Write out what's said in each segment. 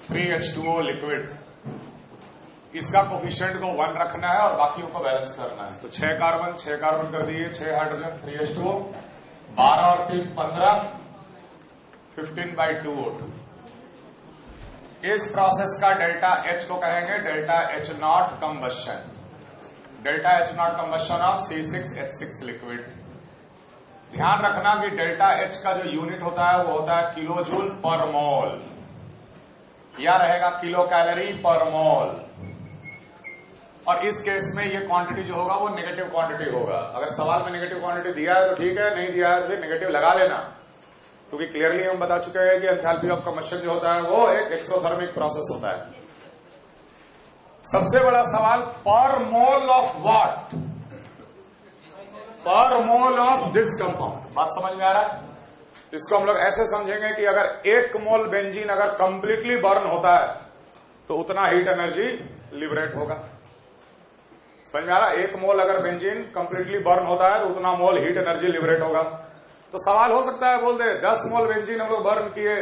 3H2O liquid, इसका coefficient को 1 रखना है और बाकियों को बैलेंस करना है। तो 6 कार्बन कर दिए, 6 हाइड्रोजन, 3H2O, 12 और 3 15, 15/2O2। इस प्रोसेस का डेल्टा H को कहेंगे delta H0 combustion, delta H0 combustion of C6H6 liquid. ध्यान रखना कि डेल्टा H का जो यूनिट होता है वो होता है किलो जूल पर मोल, या रहेगा किलो कैलोरी पर मोल। और इस केस में ये क्वांटिटी जो होगा वो नेगेटिव क्वांटिटी होगा। अगर सवाल में नेगेटिव क्वांटिटी दिया है तो ठीक है, नहीं दिया है तो फिर नेगेटिव लगा लेना, क्योंकि क्लियरली हम बता चुके हैं कि एंथैल्पी ऑफ कंबशन जो होता है वो एक एक्सोथर्मिक प्रोसेस होता है। सबसे बड़ा सवाल, पर मोल ऑफ व्हाट? पर मोल ऑफ दिस कंपाउंड। बात समझ में आ रहा है? इसको हम लोग ऐसे समझेंगे कि अगर 1 मोल बेंजीन अगर कंप्लीटली बर्न होता है तो उतना हीट एनर्जी लिबरेट होगा। समझ में आ रहा है? 1 मोल अगर बेंजीन कंप्लीटली बर्न होता है तो उतना मोल हीट एनर्जी लिबरेट होगा। तो सवाल हो सकता है, बोल दे 10 मोल बेंजीन हम लोग बर्न किए,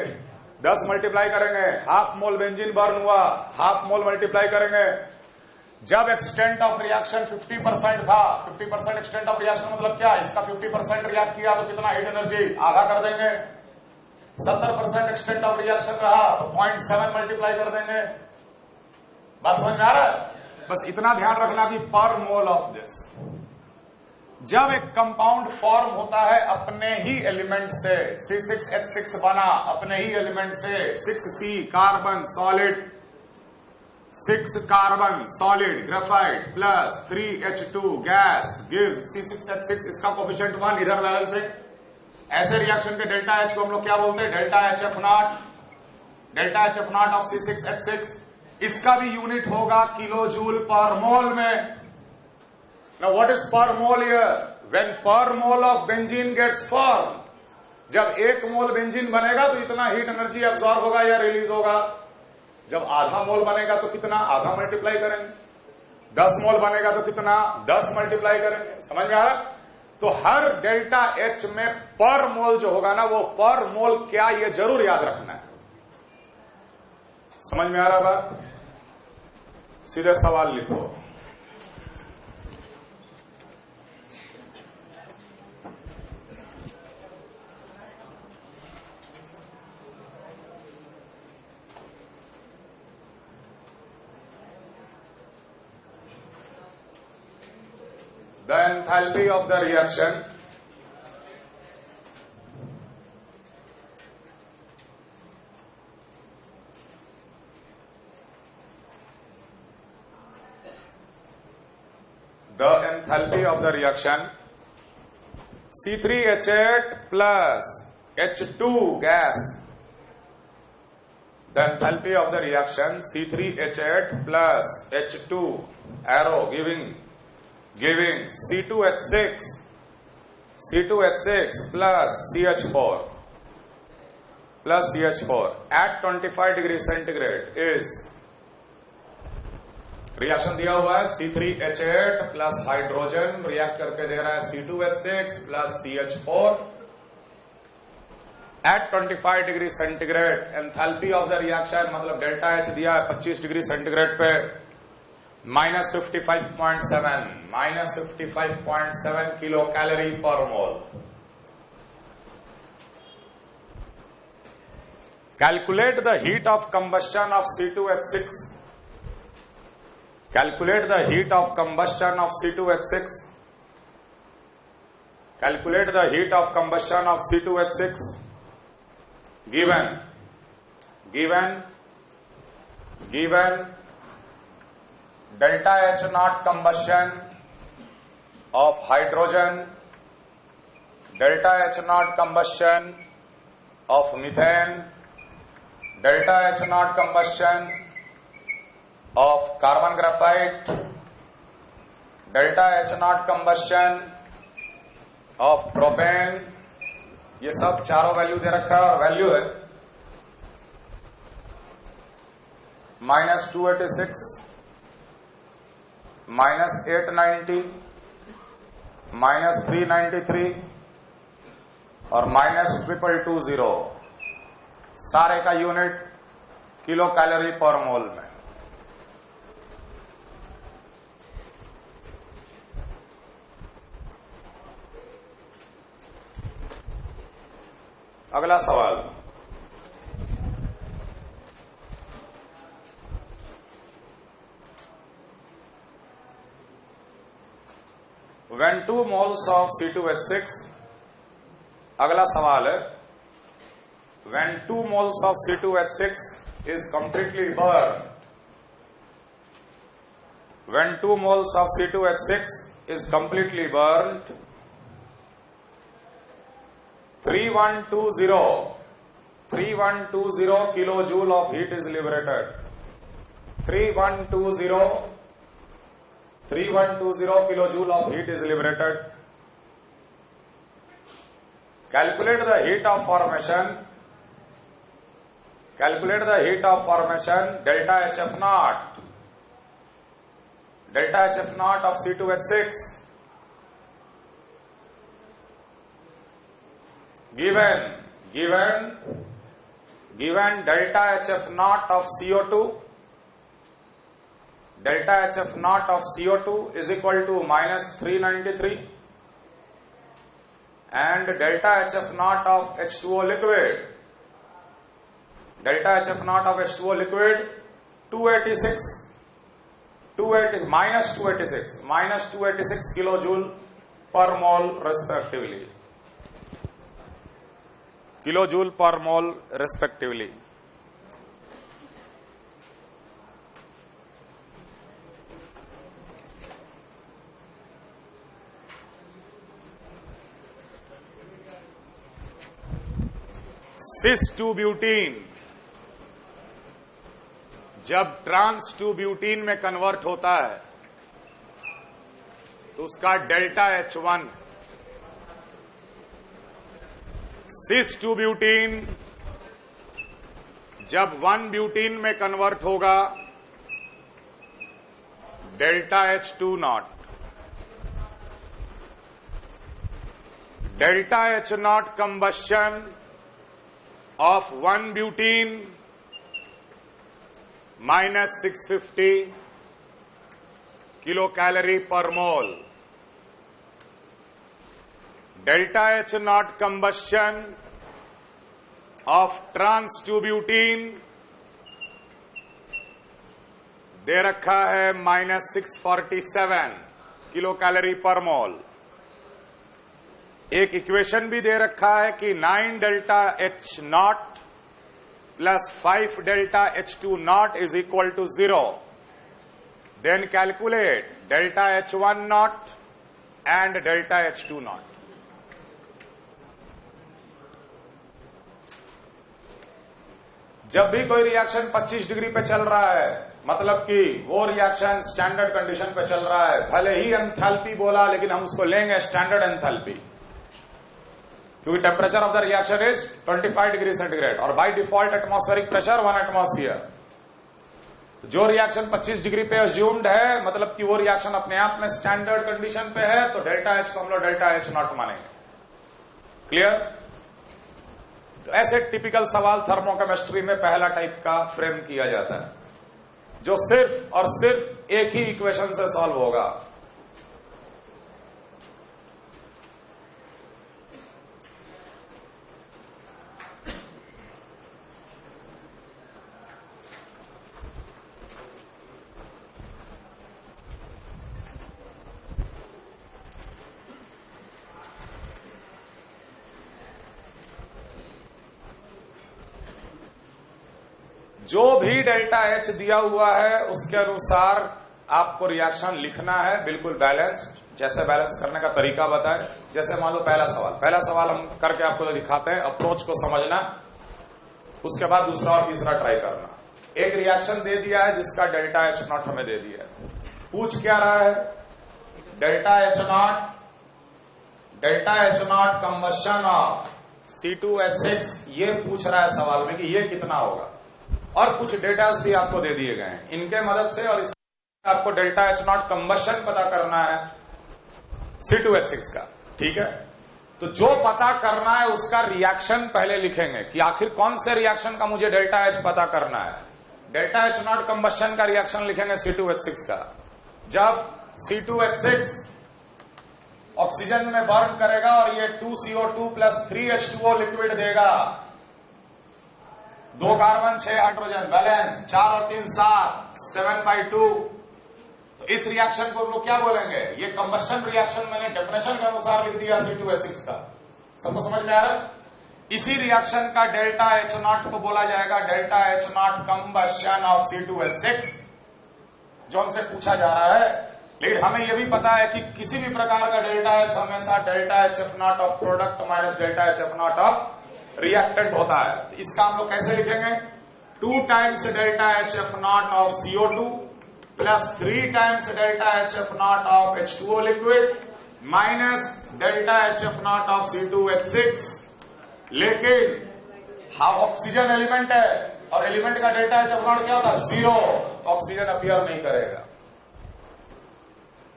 10 मल्टीप्लाई करेंगे, हाफ मोल बेंजीन बर्न हुआ, हाफ मोल मल्टीप्लाई करेंगे। जब एक्सटेंट ऑफ रिएक्शन 50% था, 50% एक्सटेंट ऑफ रिएक्शन मतलब क्या? इसका 50% रिएक्ट किया तो कितना हीट एनर्जी? आधा कर देंगे। 70% एक्सटेंट ऑफ रिएक्शन रहा तो 0.7 मल्टीप्लाई कर देंगे। बात समझ में आ रहा है? बस इतना ध्यान रखना कि पर मोल ऑफ दिस। जब एक कंपाउंड फॉर्म होता है अपने ही एलिमेंट से, C6H6 बना अपने ही एलिमेंट से, 6C carbon solid, 6 carbon solid graphite plus 3H2 gas gives C6H6, इसका कोफिशिएंट 1 इधर लेवल से। ऐसे रिएक्शन के डेल्टा H को हम लोग क्या बोलते हैं? Delta HF0, delta HF0 of C6H6। इसका भी यूनिट होगा किलो जूल पर मोल में। Now what is per mole here? When per mole of benzene gets formed, जब 1 मोल बेंजीन बनेगा तो इतना हीट एनर्जी एब्जॉर्ब होगा या रिलीज होगा। जब आधा मोल बनेगा तो कितना? आधा मल्टीप्लाई करेंगे। 10 मोल बनेगा तो कितना? 10 मल्टीप्लाई करेंगे। समझ में आ रहा? तो हर डेल्टा H में पर मोल जो होगा ना, वो पर मोल क्या, ये जरूर याद रखना है। समझ में आ रहा बात? सीधे सवाल लिखो। The enthalpy of the reaction C3H8 plus H2 gas. The enthalpy of the reaction C3H8 plus H2 arrow giving C2H6 plus CH4 at 25 degree centigrade is, reaction दिया हुआ है C3H8 प्लस हाइड्रोजन रिएक्ट करके दे रहा है C2H6 plus CH4 at 25 degree centigrade. Enthalpy of the reaction मतलब delta H दिया है 25 degree centigrade पे, -55.7 kilo calorie per mole. Calculate the heat of combustion of C2H6। Calculate the heat of combustion of C2H6. Calculate the heat of combustion of C2H6. Given delta H naught combustion of hydrogen, delta H naught combustion of methane, delta H naught combustion of carbon graphite, delta H naught combustion of propane, ये सब चारों value दे रखा है और value है -286, -890, -393 और -2220। सारे का यूनिट किलो कैलोरी पर मोल में। अगला सवाल, when 2 moles of C2H6, अगला सवाल है, when 2 moles of C2H6 is completely burned, when 2 moles of C2H6 is completely burned, 3120 kilojoule of heat is liberated. 3120 kilojoule of heat is liberated. Calculate the heat of formation. Calculate the heat of formation delta HF naught. Delta HF naught of C2H6. Given delta HF naught of CO2, delta HF naught of CO2 is equal to minus 393 and delta HF naught of H2O liquid, delta HF naught of H2O liquid 286 minus 286 kilojoule per mole respectively. Kilojoule per mole respectively. cis-2-ब्यूटीन जब ट्रांस-2-ब्यूटीन में convert होता है तो उसका delta H1, cis-2-ब्यूटीन जब 1-ब्यूटीन में convert होगा delta H2 not, delta H not combustion of 1-butene minus 650 kilocalorie per mole. Delta H naught combustion of trans-2-butene दे रखा है minus 647 kilocalorie per mole. एक इक्वेशन भी दे रखा है कि 9 delta H naught plus 5 delta H2 naught is equal to 0. Then calculate delta H1 naught and delta H2 naught. जब भी कोई रिएक्शन 25 डिग्री पे चल रहा है, मतलब कि वो रिएक्शन स्टैंडर्ड कंडीशन पे चल रहा है, भले ही एंथैल्पी बोला लेकिन हम उसको लेंगे स्टैंडर्ड एंथैल्पी, क्योंकि temperature of the reaction is 25 degree centigrade और by default atmospheric pressure 1 atmosphere. जो रिएक्शन 25 डिग्री पे अज्यूम्ड है, मतलब कि वो रिएक्शन अपने आप में स्टैंडर्ड कंडीशन पे है, तो डेल्टा H को हम लोग डेल्टा H नॉट मानेंगे. क्लियर? तो ऐसे टिपिकल सवाल थर्मोकेमिस्ट्री में पहला टाइप का फ्रेम किया जाता है, जो सिर्फ और सिर्फ एक ही इक्वेशन से सॉल्व होगा. जो भी डेल्टा H दिया हुआ है उसके अनुसार आपको रिएक्शन लिखना है, बिल्कुल बैलेंस्ड. जैसे बैलेंस करने का तरीका बताए, जैसे मान लो पहला सवाल हम करके आपको दिखाते हैं. अप्रोच को समझना, उसके बाद दूसरा और तीसरा ट्राई करना. एक रिएक्शन दे दिया है जिसका डेल्टा H नॉट हमें दे दिया है. पूछ क्या रहा है? Delta H not combustion of C2H6, ये पूछ रहा है सवाल में कि ये कितना होगा. और कुछ डेटास भी आपको दे दिए गए हैं, इनके मदद से और इससे आपको डेल्टा H नॉट कंबशन पता करना है C2H6 का. ठीक है, तो जो पता करना है उसका रिएक्शन पहले लिखेंगे कि आखिर कौन से रिएक्शन का मुझे डेल्टा H पता करना है. डेल्टा एच नॉट कंबशन का रिएक्शन लिखेंगे C2H6 का। जब C2H6 ऑक्सीजन में बर्न करेगा और ये 2CO2 प्लस 3H2O लिक्विड देगा, 2 कार्बन 6 हाइड्रोजन बैलेंस, 4 और 3 7, 7/2। तो इस रिएक्शन को हम लोग क्या बोलेंगे? ये कंबशन रिएक्शन मैंने डेफिनेशन के अनुसार लिख दिया C2H6 का। सबको समझ में आ रहा है? इसी रिएक्शन का डेल्टा एच नॉट को बोला जाएगा delta H not combustion of C2H6, जो हमसे पूछा जा रहा है। लेकिन हमें यह भी पता है कि किसी भी प्रकार का डेल्टा एच हमेशा delta H F not of product minus delta H F not of reactant होता है। तो इसका हम लोग कैसे लिखेंगे? 2 times delta H F not of CO2 plus 3 times delta H F not of H2O liquid minus delta H F not of C2H6। लेकिन हाँ ऑक्सीजन एलिमेंट है और एलिमेंट का डेल्टा एच एफ नॉट क्या होता है? 0। ऑक्सीजन अपीयर नहीं करेगा।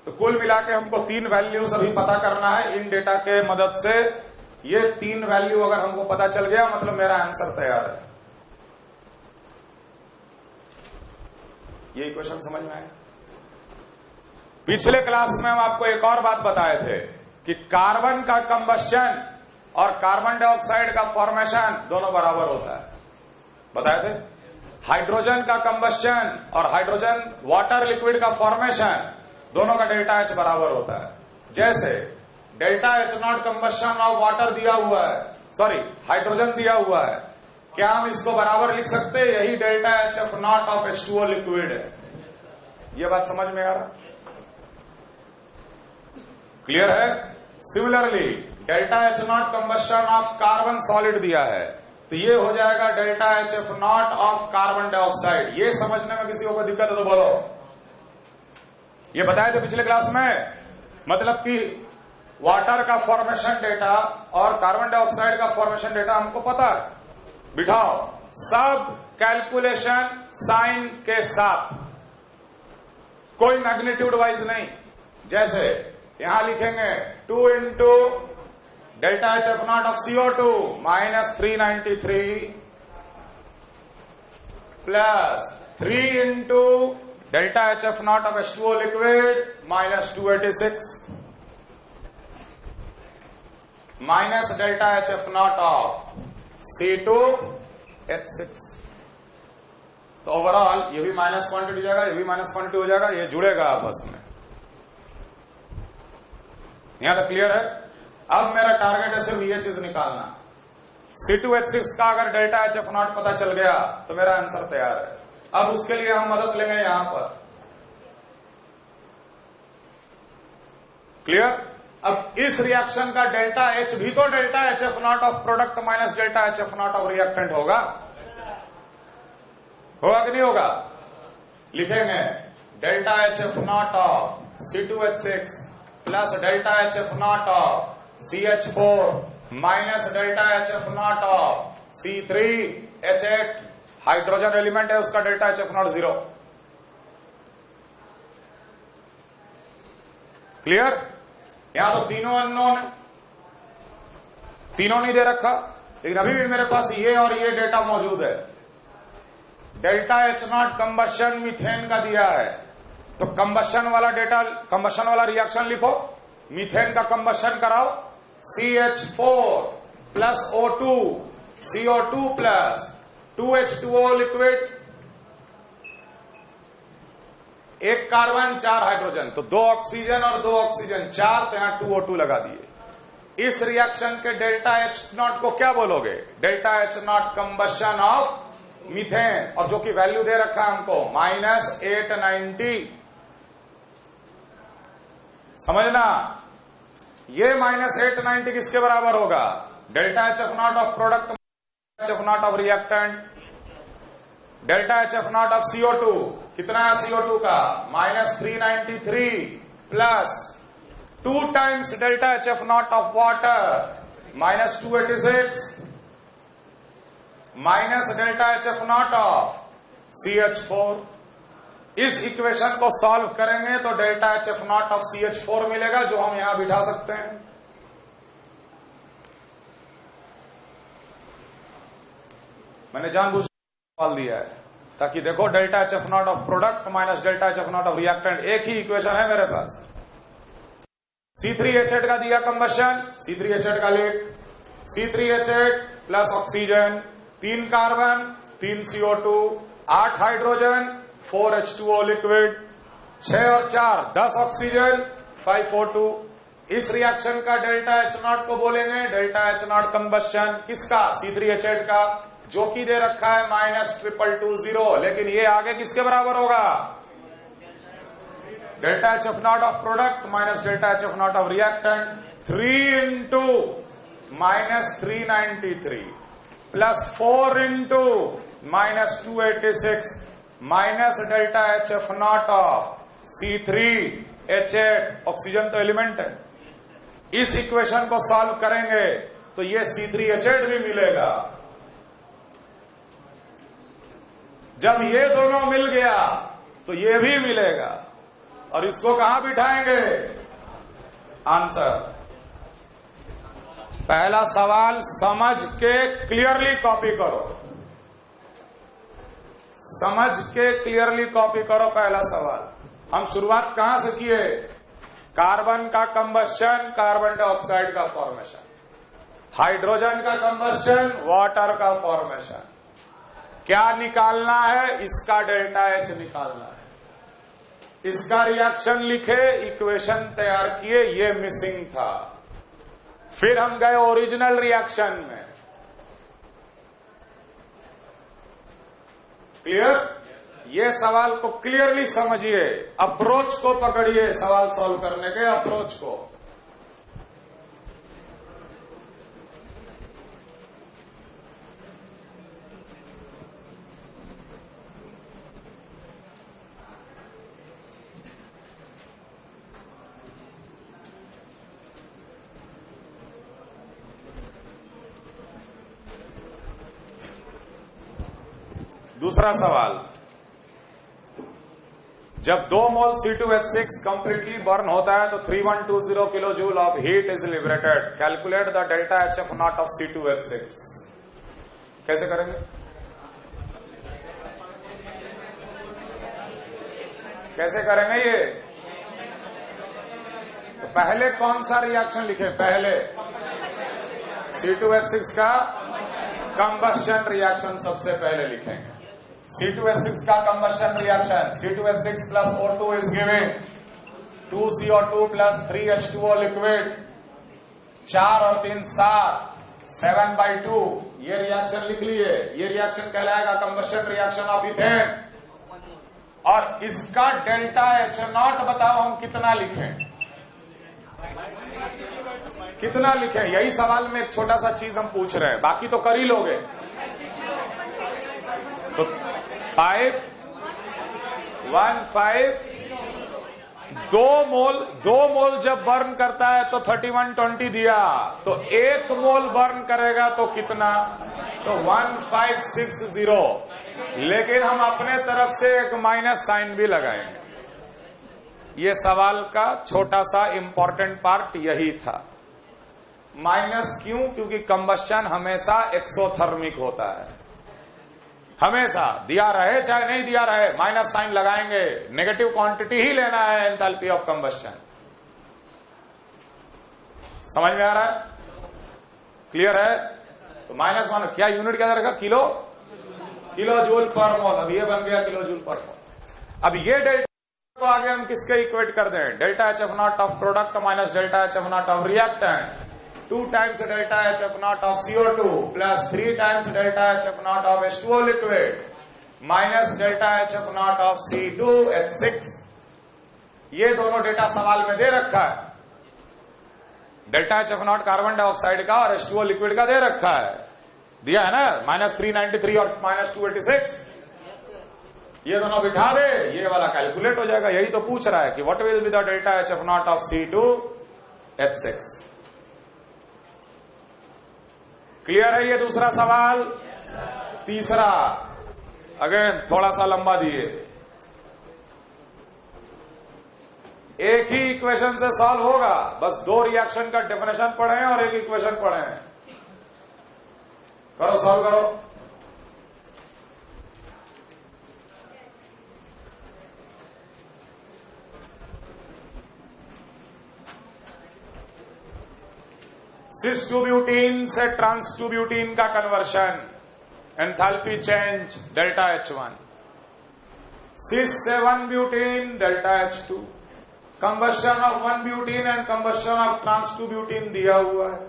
तो कुल मिला के हमको 3 वैल्यूज अभी पता करना है। इन डेटा के मदद से ये 3 वैल्यू अगर हमको पता चल गया मतलब मेरा आंसर तैयार है। ये इक्वेशन समझ में आया? पिछले क्लास में हम आपको एक और बात बताए थे कि कार्बन का कंबशन और कार्बन डाइऑक्साइड का फॉर्मेशन दोनों बराबर होता है। बताए थे? हाइड्रोजन का कंबशन और हाइड्रोजन वाटर लिक्विड का फॉर्मेशन दोनों का डेल्टा एच बराबर होता है। जैसे delta H not combustion of water दिया हुआ है, सॉरी हाइड्रोजन दिया हुआ है, क्या हम इसको बराबर लिख सकते हैं? यही delta H F not of H2O liquid है। ये बात समझ में आ रहा? क्लियर है? Similarly delta H not combustion of carbon solid दिया है तो ये हो जाएगा delta H F not of carbon dioxide. ये समझने में किसी को दिक्कत है तो बोलो। ये बताया था पिछले क्लास में, मतलब कि वाटर का फॉर्मेशन डेटा और कार्बन डाइऑक्साइड का फॉर्मेशन डेटा हमको पता है। बिठाओ सब कैलकुलेशन साइन के साथ, कोई मैग्नीट्यूड वाइज नहीं। जैसे यहां लिखेंगे 2 into delta H F not of CO2 minus 393 plus 3 into delta H F not of H2O liquid minus 286 minus delta H F not of C2H6। तो ओवरऑल ये भी माइनस क्वांटिटी हो जाएगा, ये भी माइनस क्वांटिटी हो जाएगा, ये जुड़ेगा आपस में। यहां तक क्लियर है? अब मेरा टारगेट है सिर्फ ये चीज निकालना। C2H6 का अगर डेल्टा एच एफ नॉट पता चल गया तो मेरा आंसर तैयार है। अब उसके लिए हम मदद लेंगे यहां पर। क्लियर? अब इस रिएक्शन का डेल्टा एच भी तो delta H F not of product minus delta H F not of reactant होगा कि नहीं होगा? लिखेंगे delta H F not of C2H6 plus delta H F not of CH4 minus delta H F not of C3H8। Hydrogen element है, उसका delta H F not 0। Clear? यहां तो तीनों अननोन है, तीनों नहीं दे रखा, लेकिन अभी भी मेरे पास ये और ये डेटा मौजूद है। Delta H not combustion methane का दिया है तो कंबशन वाला डेटा, कंबशन वाला रिएक्शन लिखो। मीथेन का कंबशन कराओ, CH4 plus O2 CO2 plus 2H2O liquid, 1 carbon 4 hydrogen, तो 2 ऑक्सीजन और 2 ऑक्सीजन 4, तो यहां 2O2 लगा दिए। इस रिएक्शन के डेल्टा एच नॉट को क्या बोलोगे? Delta H not combustion of methane, और जो कि वैल्यू दे रखा है हमको माइनस 890। समझना, ये माइनस 890 किसके बराबर होगा? Delta H F not of product H F not of reactant, delta H F not of CO2 कितना है? CO2 का minus 393 plus 2 times delta H F not of water minus 286 minus delta H F not of CH4। इस equation को solve करेंगे तो delta H F not of CH4 मिलेगा, जो हम यहां बिठा सकते हैं। मैंने जानबूझ सवाल दिया है। ताकि देखो delta H F not of product minus delta H F not of reactant, एक ही इक्वेशन है मेरे पास। C3H8 का दिया कंबशन, C3H8 का लिख, C3H8 plus oxygen, 3 carbon, 3 CO2, 8 hydrogen, 4 H2O liquid, 6 और 4 10 ऑक्सीजन, 5 O2। इस रिएक्शन का डेल्टा एच नॉट को बोलेंगे डेल्टा एच नॉट कंबशन, किसका? C3H8 का, जो कि दे रखा है -22220, लेकिन ये आगे किसके बराबर होगा? Delta H F not of product minus delta H F not of reactant, 3 into -393 plus 4 into -286 minus delta H F not of C3H8, oxygen तो एलिमेंट है। इस इक्वेशन को सॉल्व करेंगे तो ये C3H8 भी मिलेगा। जब ये दोनों मिल गया तो ये भी मिलेगा, और इसको कहां बिठाएंगे? आंसर। पहला सवाल समझ के क्लियरली कॉपी करो, समझ के क्लियरली कॉपी करो। पहला सवाल हम शुरुआत कहां से किए? कार्बन का कंबशन, कार्बन डाइऑक्साइड का फॉर्मेशन, हाइड्रोजन का कंबशन, वाटर का फॉर्मेशन। क्या निकालना है? इसका डेल्टा एच निकालना है, इसका रिएक्शन लिखे, इक्वेशन तैयार किए, ये मिसिंग था। फिर हम गए ओरिजिनल रिएक्शन में। क्लियर? ये सवाल को क्लियरली समझिए, अप्रोच को पकड़िए, सवाल सॉल्व करने के अप्रोच को। दूसरा सवाल, जब 2 मोल C2H6 कंप्लीटली बर्न होता है तो 3120 kilo joule of heat is liberated. Calculate the delta H F not of C2H6। कैसे करेंगे? कैसे करेंगे ये? तो पहले कौन सा रिएक्शन लिखे? पहले C2H6 का कंबशन रिएक्शन सबसे पहले लिखेंगे। C2H6 का combustion reaction, C2H6 plus O2 is giving 2 CO2 plus 3 H2O liquid, 4 और 3 7, 7/2। ये रिएक्शन लिख लिए। ये रिएक्शन कहलाएगा कंबशन रिएक्शन ऑफ इथेन। और इसका डेल्टा एच नॉट बताओ हम कितना लिखें? कितना लिखें? यही सवाल में एक छोटा सा चीज हम पूछ रहे हैं, बाकी तो कर ही लोगे। तो 5 2 मोल जब बर्न करता है तो 3120 दिया, तो 1 मोल बर्न करेगा तो कितना? तो 1560। लेकिन हम अपने तरफ से एक माइनस साइन भी लगाएंगे। ये सवाल का छोटा सा इंपॉर्टेंट पार्ट यही था। माइनस क्यों? क्योंकि कंबशन हमेशा एक्सोथर्मिक होता है, हमेशा, दिया रहे चाहे नहीं दिया रहे, माइनस साइन लगाएंगे। नेगेटिव क्वांटिटी ही लेना है एंथैल्पी ऑफ कंबशन। समझ में आ रहा है? क्लियर है? तो माइनस वन क्या यूनिट क्या रहेगा? किलो जूल पर मोल। अब ये बन गया किलो जूल पर मोल। अब ये डेल्टा को आगे हम किसके इक्वेट कर दें? Delta H F not of product minus delta H F not of reactant, 2 times delta H F naught of CO2 plus 3 times delta H F naught of H2O liquid minus delta H F naught of C2H6। ये दोनों data सवाल में दे रखा है। Delta H F naught carbon dioxide का और H2O liquid का दे रखा है, दिया है ना, -393 और -286। ये दोनों बिठा दे, ये वाला कैलकुलेट हो जाएगा। यही तो पूछ रहा है कि what will be the delta H F naught of C2H6। Clear है? ये दूसरा सवाल। तीसरा, अगेन थोड़ा सा लंबा दिए, एक ही इक्वेशन से सॉल्व होगा। बस 2 रिएक्शन का डेफिनेशन पढ़े और एक इक्वेशन पढ़े। करो, सॉल्व करो। सिस टू ब्यूटीन से ट्रांस टू ब्यूटीन का conversion, enthalpy change delta H1, cis से 1 butene delta H2, combustion of 1 butene and combustion of trans two butene दिया हुआ है।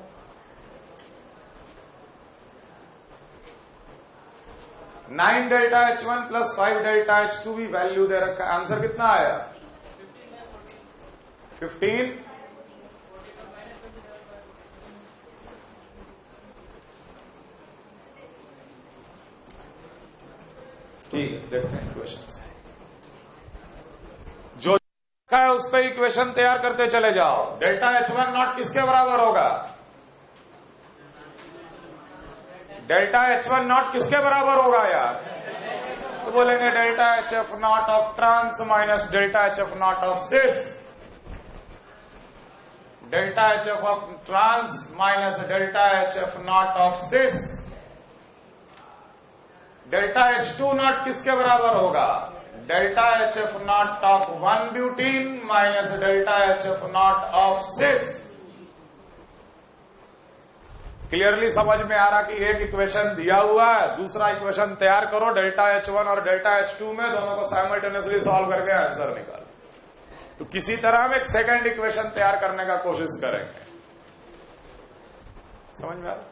Nine delta H1 plus 5 delta H2 भी value दे रखा है। Answer कितना आया? 15। ठीक है, देखते हैं इक्वेशन से। जो लिखा है उस पर इक्वेशन तैयार करते चले जाओ। डेल्टा H1 नॉट किसके बराबर होगा? डेल्टा H1 नॉट किसके बराबर होगा यार? तो बोलेंगे delta HF not of trans minus delta HF not of cis, delta HF of trans minus delta HF not of cis. Delta H2 naught किसके बराबर होगा? Delta HF not of 1 butene minus delta HF not of cis. Clearly समझ में आ रहा कि एक equation दिया हुआ है, दूसरा इक्वेशन तैयार करो डेल्टा H1 और डेल्टा H2 में, दोनों को साइमल्टेनियसली सॉल्व करके आंसर निकालो। तो किसी तरह हम एक सेकंड इक्वेशन तैयार करने का कोशिश करेंगे। समझ में आ रहा?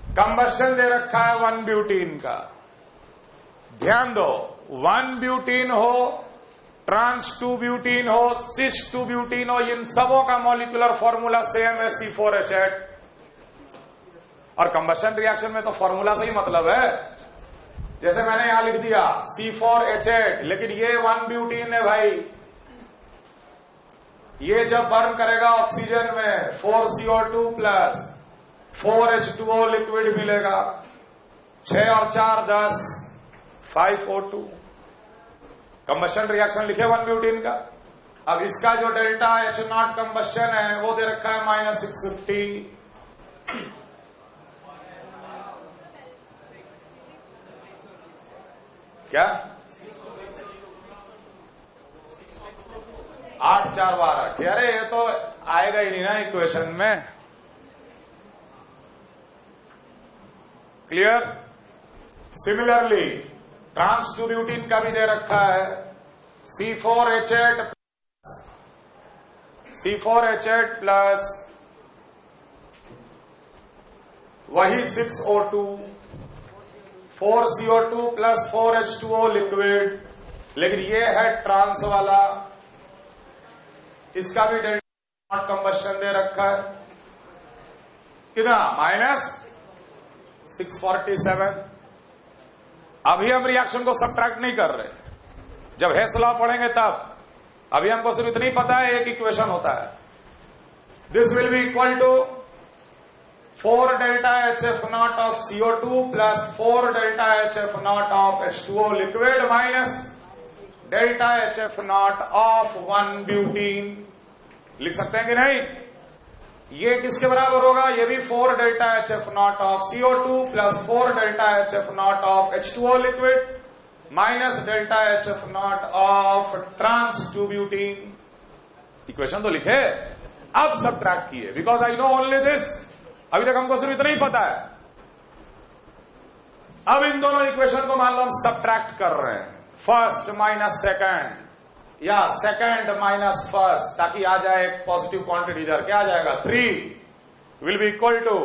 कंबशन दे रखा है 1 ब्यूटीन का। ध्यान दो, 1 ब्यूटीन हो, ट्रांस 2 ब्यूटीन हो, सिस 2 ब्यूटीन हो, इन सबों का मॉलिक्यूलर फॉर्मूला सेम है C4H8। और कंबशन रिएक्शन में तो फॉर्मूला से ही मतलब है। जैसे मैंने यहां लिख दिया C4H8, लेकिन ये 1 ब्यूटीन है भाई। ये जब बर्न करेगा ऑक्सीजन में 4CO2 प्लस 4H2O लिक्विड मिलेगा। 6 और 4 10, 5O2। कंबशन रिएक्शन लिखे 1 ब्यूटीन का। अब इसका जो डेल्टा H0 कंबशन है वो दे रखा है -650। क्या 8 4 12? अरे ये तो आएगा ही नहीं ना इक्वेशन में। क्लियर? सिमिलरली ट्रांस 2 ब्यूटीन का भी दे रखा है C4H8 प्लस वही 6O2, 4CO2 plus 4H2O liquid, लेकिन ये है ट्रांस वाला। इसका भी डेल्टा कंबशन दे रखा है कितना? -647। अभी हम रिएक्शन को सब्ट्रैक्ट नहीं कर रहे, जब हेस लॉ पढ़ेंगे तब। अभी हमको सिर्फ इतना ही पता है एक इक्वेशन होता है। This will be equal to 4 delta HF not of CO2 plus 4 delta HF not of H2O liquid minus delta HF not of 1 butene. लिख सकते हैं कि नहीं? ये किसके बराबर होगा? ये भी 4 delta HF not of CO2 plus 4 delta HF not of H2O liquid minus delta HF not of trans 2 butene. Equation तो लिखे, अब सब्ट्रैक्ट किए, because I know only this. अभी तक हमको सिर्फ इतना ही पता है। अब इन दोनों इक्वेशन को मान लो हम सब्ट्रैक्ट कर रहे हैं, फर्स्ट माइनस सेकंड या सेकंड माइनस फर्स्ट, ताकि आ जाए एक पॉजिटिव क्वांटिटी इधर। क्या आ जाएगा? 3 will be equal to,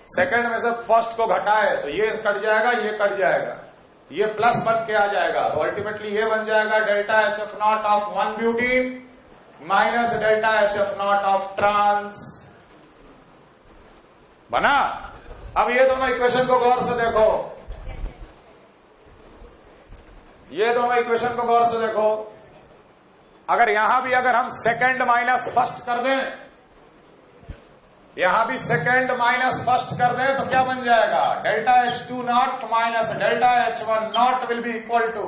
second में से फर्स्ट को घटाए तो ये कट जाएगा, ये कट जाएगा, ये प्लस बन के आ जाएगा। तो अल्टीमेटली ये बन जाएगा delta HF not of 1 butene minus delta HF not of trans. बना? अब ये दोनों इक्वेशन को गौर से देखो, ये दोनों इक्वेशन को गौर से देखो। अगर यहां भी अगर हम सेकंड माइनस फर्स्ट कर दें, यहां भी सेकंड माइनस फर्स्ट कर दें तो क्या बन जाएगा? Delta H2 not minus delta H1 naught will be equal to,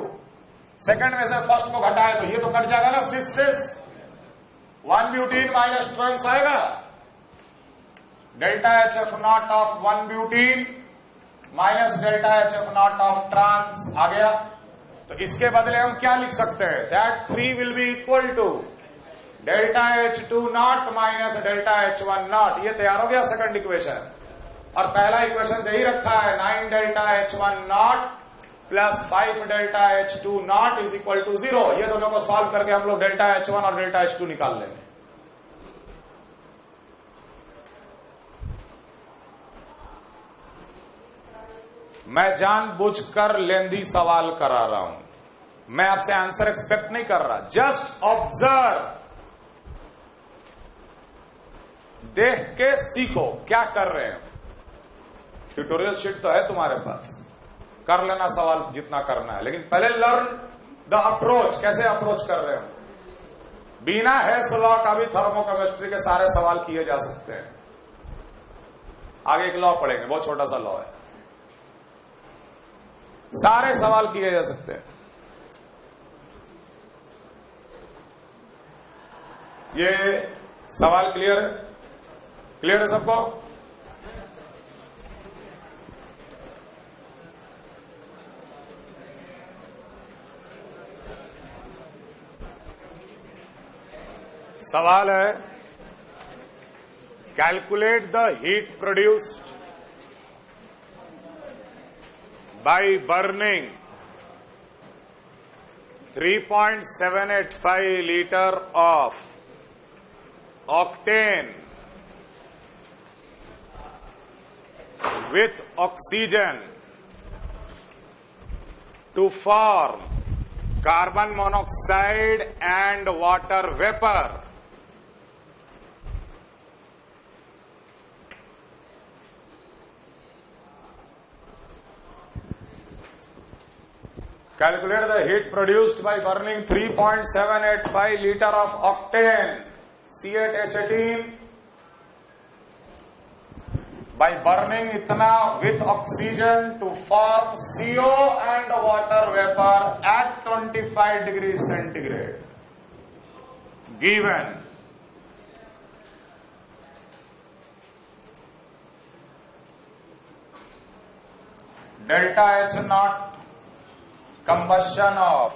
second में से फर्स्ट को घटाए तो ये तो कट जाएगा ना, 6 1 ब्यूटीन माइनस ट्रांस आएगा। Delta HF not of 1 butene minus delta HF not of trans आ गया। तो इसके बदले हम क्या लिख सकते हैं? That 3 will be equal to delta H2 not minus delta H1 nought, ये तैयार हो गया सेकंड इक्वेशन। और पहला इक्वेशन दे ही रखा है 9 delta H1 naught plus 5 delta H2 naught is equal to 0। ये दोनों को सॉल्व करके हम लोग डेल्टा H1 और डेल्टा H2 निकाल लेंगे। मैं जानबूझकर लेंदी सवाल करा रहा हूं, मैं आपसे आंसर एक्सपेक्ट नहीं कर रहा, जस्ट ऑब्जर्व, देख के सीखो क्या कर रहे हैं। ट्यूटोरियल शीट तो है तुम्हारे पास, कर लेना सवाल जितना करना है, लेकिन पहले लर्न द अप्रोच, कैसे अप्रोच कर रहे हो। बिना हेस लॉ का भी थर्मोकेमिस्ट्री के सारे सवाल किए जा सकते हैं। आगे एक लॉ पढ़ेंगे, बहुत छोटा सा लॉ है, सारे सवाल किए जा सकते हैं। ये सवाल क्लियर है? क्लियर है सबको? सवाल है calculate the heat produced by burning 3.785 liter of octane with oxygen to form carbon monoxide and water vapor. Calculate the heat produced by burning 3.785 liter of octane C8H18 by burning इतना with oxygen to form CO and water vapor at 25 degrees centigrade. Given delta H naught combustion of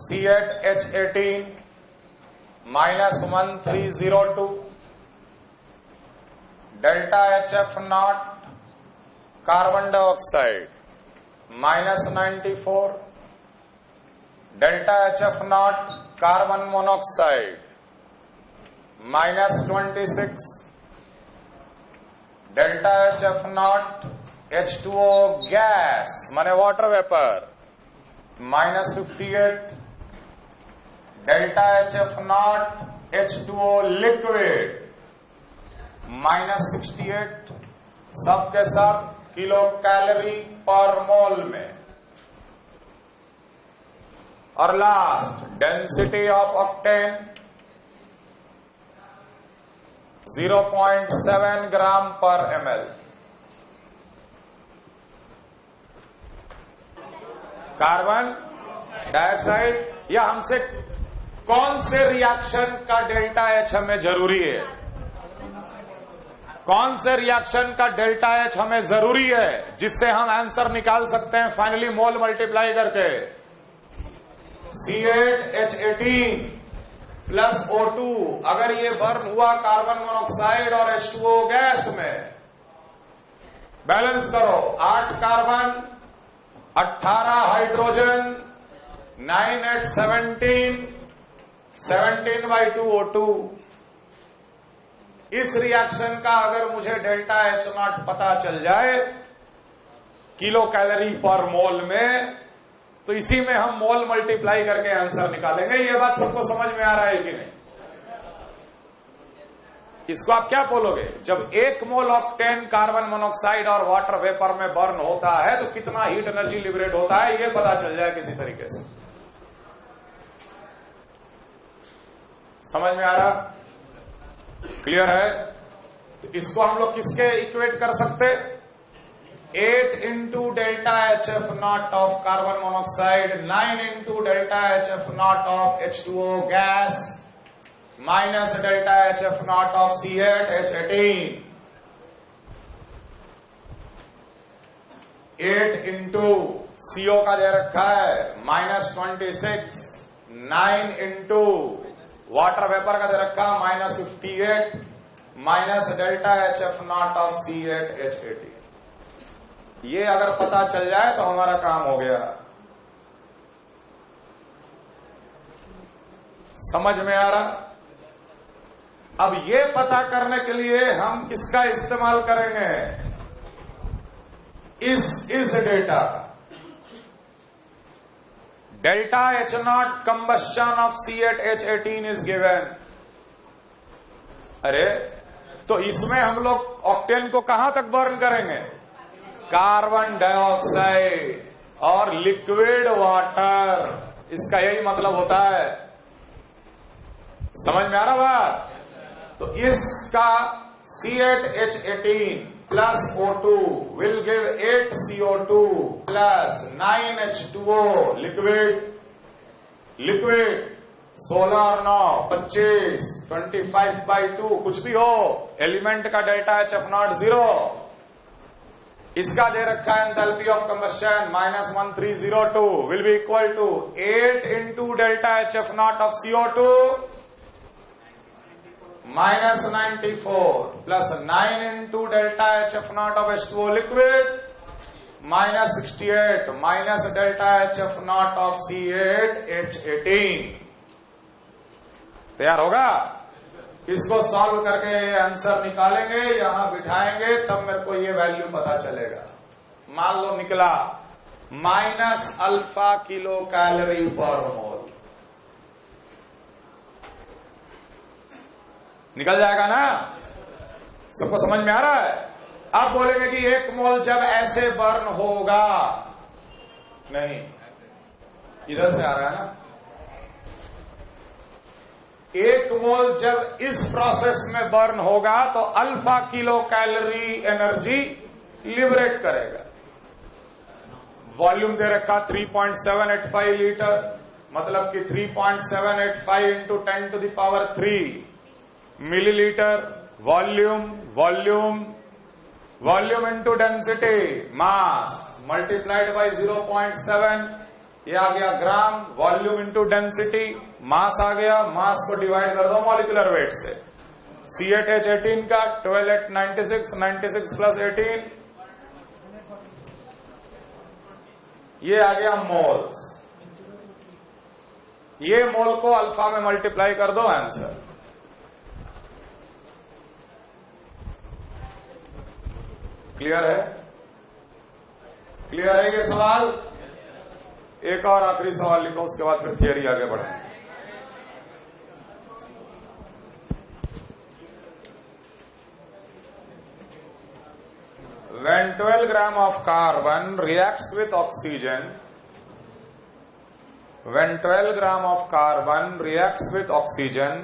C8H18 minus 1302, delta HF naught carbon dioxide minus 94, delta HF naught carbon monoxide minus 26, delta HF naught H2O gas माने water vapour minus 58, delta HF not H2O liquid minus 68, सब के सब kilo calorie per मोल में। और last density of octane 0.7 ग्राम पर ml। Carbon dioxide या हमसे कौन से रिएक्शन का डेल्टा H हमें जरूरी है, कौन से रिएक्शन का डेल्टा H हमें जरूरी है जिससे हम आंसर निकाल सकते हैं फाइनली मोल मल्टीप्लाई करके। C8H18 प्लस O2 अगर ये बर्न हुआ कार्बन मोनोऑक्साइड और H2O गैस में, बैलेंस करो 8 कार्बन 18 हाइड्रोजन 9 8 17 17/2 O2। इस रिएक्शन का अगर मुझे डेल्टा H नॉट पता चल जाए किलो कैलोरी पर मोल में, तो इसी में हम मोल मल्टीप्लाई करके आंसर निकालेंगे। ये बात सबको समझ में आ रहा है कि नहीं? इसको आप क्या बोलोगे? जब 1 मोल ऑक्टेन कार्बन मोनोऑक्साइड और वाटर वेपर में बर्न होता है तो कितना हीट एनर्जी लिबरेट होता है, ये पता चल जाए किसी तरीके से। समझ में आ रहा? क्लियर है? तो इसको हम लोग किसके इक्वेट कर सकते? 8 into delta HF not of carbon monoxide 9 into delta HF not of H2O gas minus delta HF not of C8H18 8 into CO का दे रखा है -26 9 इंटू वाटर वेपर का दे रखा -58 minus delta HF0 of C8H18। ये अगर पता चल जाए तो हमारा काम हो गया। समझ में आ रहा? अब ये पता करने के लिए हम किसका इस्तेमाल करेंगे? इस डेटा का। Delta H0 combustion of C8H18 is given. अरे तो इसमें हम लोग ऑक्टेन को कहां तक बर्न करेंगे? कार्बन डाइऑक्साइड और लिक्विड वाटर। इसका यही मतलब होता है। समझ में आ रहा बात? तो इसका C8H18 plus O2 will give 8 CO2 plus 9 H2O liquid 16 और 9 25 25/2 कुछ भी हो, एलिमेंट का डेल्टा HF0 0। इसका दे रखा है enthalpy of combustion -1302 will be equal to 8 into delta HF0 of CO2 -94 plus 9 into delta HF0 of H2O liquid -68 minus delta HF0 of C8H18। तैयार होगा? इसको सॉल्व करके आंसर निकालेंगे, यहां बिठाएंगे, तब मेरे को ये वैल्यू पता चलेगा। मान लो निकला -अल्फा किलो कैलोरी पर मोल। निकल जाएगा ना? सबको समझ में आ रहा है? अब बोलेंगे कि 1 मोल जब ऐसे बर्न होगा, नहीं इधर से आ रहा है ना। 1 मोल जब इस प्रोसेस में बर्न होगा तो alpha kilo calorie energy liberate करेगा। वॉल्यूम दे रखा 3.785 लीटर, मतलब कि 3.785 into 10⁻³ millilitre. Volume into density mass multiplied by 0.7, ये आ गया ग्राम। वॉल्यूम इंटू डेंसिटी मास आ गया, मास को डिवाइड कर दो मॉलिक्यूलर वेट से। C8H18 का 12 × 96 96 प्लस 18, ये आ गया मोल्स। ये मोल को अल्फा में मल्टीप्लाई कर दो, आंसर। क्लियर है? क्लियर है ये सवाल? एक और आखिरी सवाल लिखो, उसके बाद फिर थियरी आगे बढ़ेंगे। When 12 grams of carbon reacts with oxygen, when 12 grams of carbon reacts with oxygen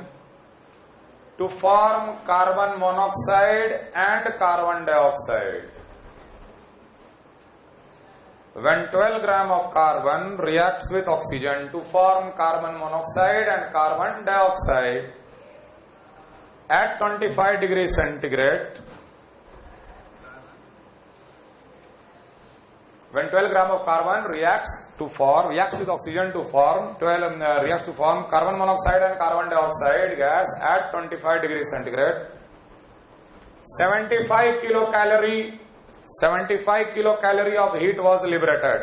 to form carbon monoxide and carbon dioxide. When 12 grams of carbon reacts with oxygen to form carbon monoxide and carbon dioxide at 25 degrees centigrade, when 12 grams of carbon reacts with oxygen to form carbon monoxide and carbon dioxide gas at 25 degrees centigrade, 75 kilocalorie of heat was liberated.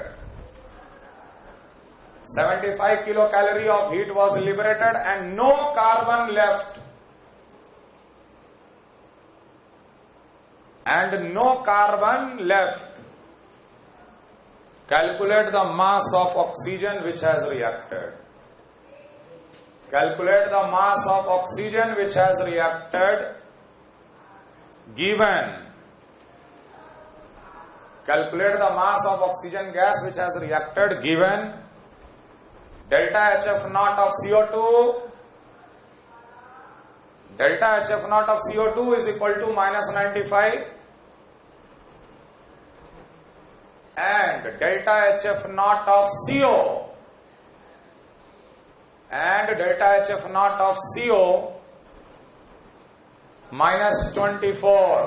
75 kilocalorie of heat was liberated and no carbon left. Calculate the mass of oxygen which has reacted. Calculate the mass of oxygen which has reacted given. Calculate the mass of oxygen gas which has reacted given delta HF0 of CO2. Delta HF0 of CO2 is equal to -95 and delta HF0 of CO -24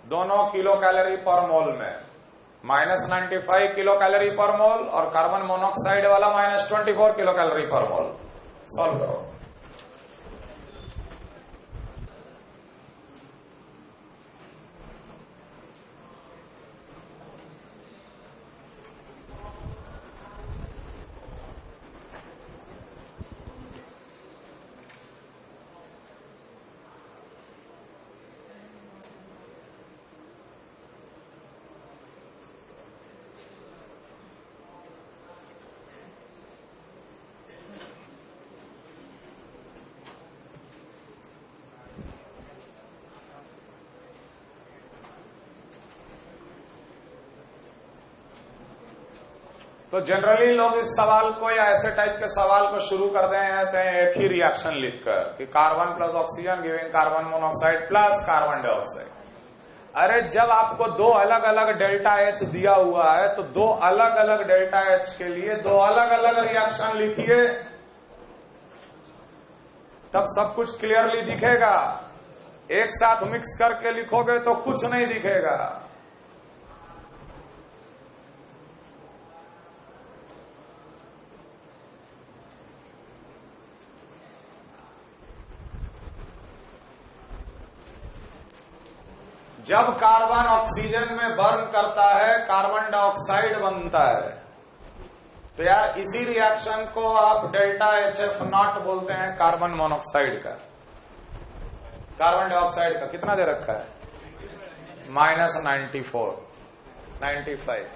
दोनों kilo calorie per मोल में। -95 kilo calorie per मोल और carbon monoxide वाला -24 kilo calorie per मोल। Solve करो। तो generally लोग इस सवाल को या ऐसे टाइप के सवाल को शुरू कर देते हैं एक ही रिएक्शन लिखकर कि carbon plus oxygen giving carbon monoxide plus carbon dioxide. अरे जब आपको दो अलग अलग डेल्टा एच दिया हुआ है तो दो अलग अलग डेल्टा एच के लिए दो अलग अलग रिएक्शन लिखिए, तब सब कुछ क्लियरली दिखेगा। एक साथ मिक्स करके लिखोगे तो कुछ नहीं दिखेगा। जब कार्बन ऑक्सीजन में बर्न करता है कार्बन डाइऑक्साइड बनता है, तो यार इसी रिएक्शन को आप डेल्टा HF0 बोलते हैं कार्बन मोनोऑक्साइड का। कार्बन डाइऑक्साइड का कितना दे रखा है? -94, 95।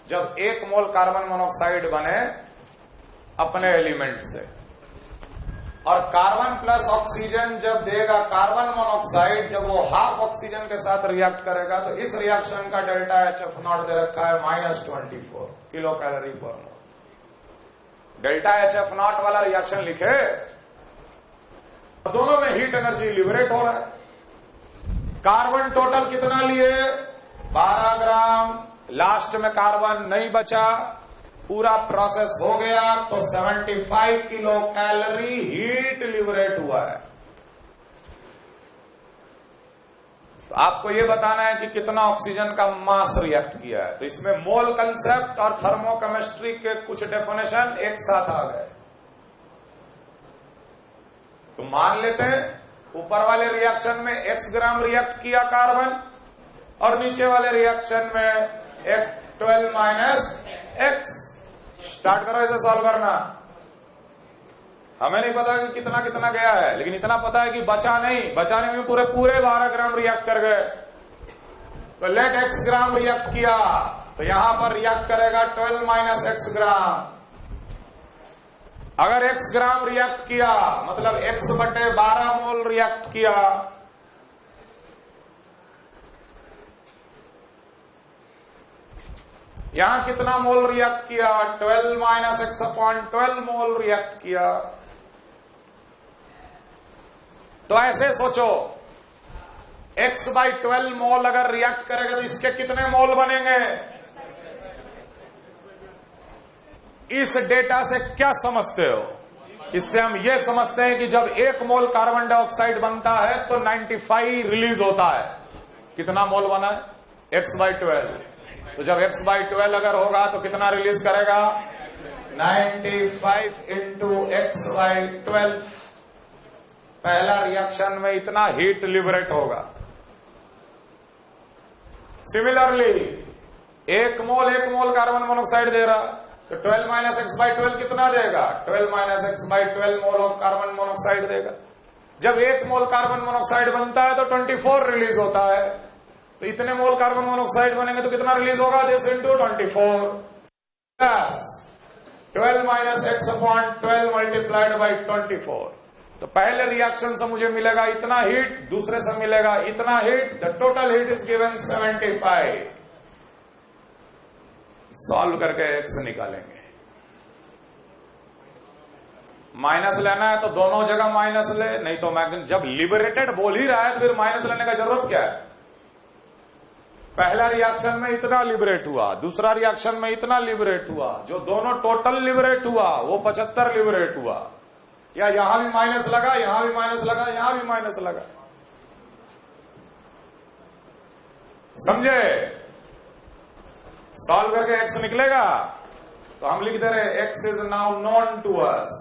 जब 1 मोल कार्बन मोनोऑक्साइड बने अपने एलिमेंट से, और कार्बन प्लस ऑक्सीजन जब देगा कार्बन मोनोऑक्साइड, जब वो हाफ ऑक्सीजन के साथ रिएक्ट करेगा तो इस रिएक्शन का डेल्टा HF0 दे रखा है -24 किलो कैलोरी पर मोल। डेल्टा HF0 वाला रिएक्शन लिखे, दोनों में हीट एनर्जी लिबरेट हो रहा है। कार्बन टोटल कितना लिए? 12 ग्राम। लास्ट में कार्बन नहीं बचा, पूरा प्रोसेस हो गया तो 75 किलो कैलोरी हीट लिबरेट हुआ है। तो आपको यह बताना है कि कितना ऑक्सीजन का मास रिएक्ट किया है। तो इसमें मोल कंसेप्ट और थर्मोकेमिस्ट्री के कुछ डेफिनेशन एक साथ आ गए। तो मान लेते हैं ऊपर वाले रिएक्शन में x ग्राम रिएक्ट किया कार्बन, और नीचे वाले रिएक्शन में एक 12 - x। स्टार्ट करो इसे सॉल्व करना। हमें नहीं पता कि कितना कितना गया है, लेकिन इतना पता है कि बचा नहीं, बचाने में पूरे 12 ग्राम रिएक्ट कर गए। तो लेट x ग्राम रिएक्ट किया, तो यहां पर रिएक्ट करेगा 12 - x ग्राम। अगर x ग्राम रिएक्ट किया मतलब x/12 मोल रिएक्ट किया, यहां कितना मोल रिएक्ट किया? 12 - x/12 मोल रिएक्ट किया। तो ऐसे सोचो, x/12 मोल अगर रिएक्ट करेगा तो इसके कितने मोल बनेंगे? इस डेटा से क्या समझते हो? इससे हम ये समझते हैं कि जब 1 मोल कार्बन डाइऑक्साइड बनता है तो 95 रिलीज होता है। कितना मोल बना है? x/12। तो जब x/12 अगर होगा तो कितना रिलीज करेगा? 95 × x/12। पहला रिएक्शन में इतना हीट लिबरेट होगा। सिमिलरली 1 मोल कार्बन मोनोऑक्साइड दे रहा, तो 12 - x/12 कितना देगा? 12 - x/12 mole of carbon monoxide देगा। जब 1 मोल कार्बन मोनोऑक्साइड बनता है तो 24 रिलीज होता है। तो इतने मोल कार्बन मोनोऑक्साइड बनेंगे तो कितना रिलीज होगा? This × 24 plus 12 - x/12 multiplied by 24। तो पहले रिएक्शन से मुझे मिलेगा इतना हीट, दूसरे से मिलेगा इतना heat. The total heat is given 75। Solve करके x निकालेंगे। माइनस लेना है तो दोनों जगह माइनस ले, नहीं तो मैं जब लिबरेटेड बोल ही रहा है तो फिर माइनस लेने का जरूरत क्या है? पहला रिएक्शन में इतना लिबरेट हुआ, दूसरा रिएक्शन में इतना लिबरेट हुआ, जो दोनों टोटल लिबरेट हुआ वो 75 लिबरेट हुआ। या यहां भी माइनस लगा, यहां भी माइनस लगा, यहां भी माइनस लगा। समझे? सॉल्व करके x निकलेगा। तो हम लिख दे रहे x is now known to us.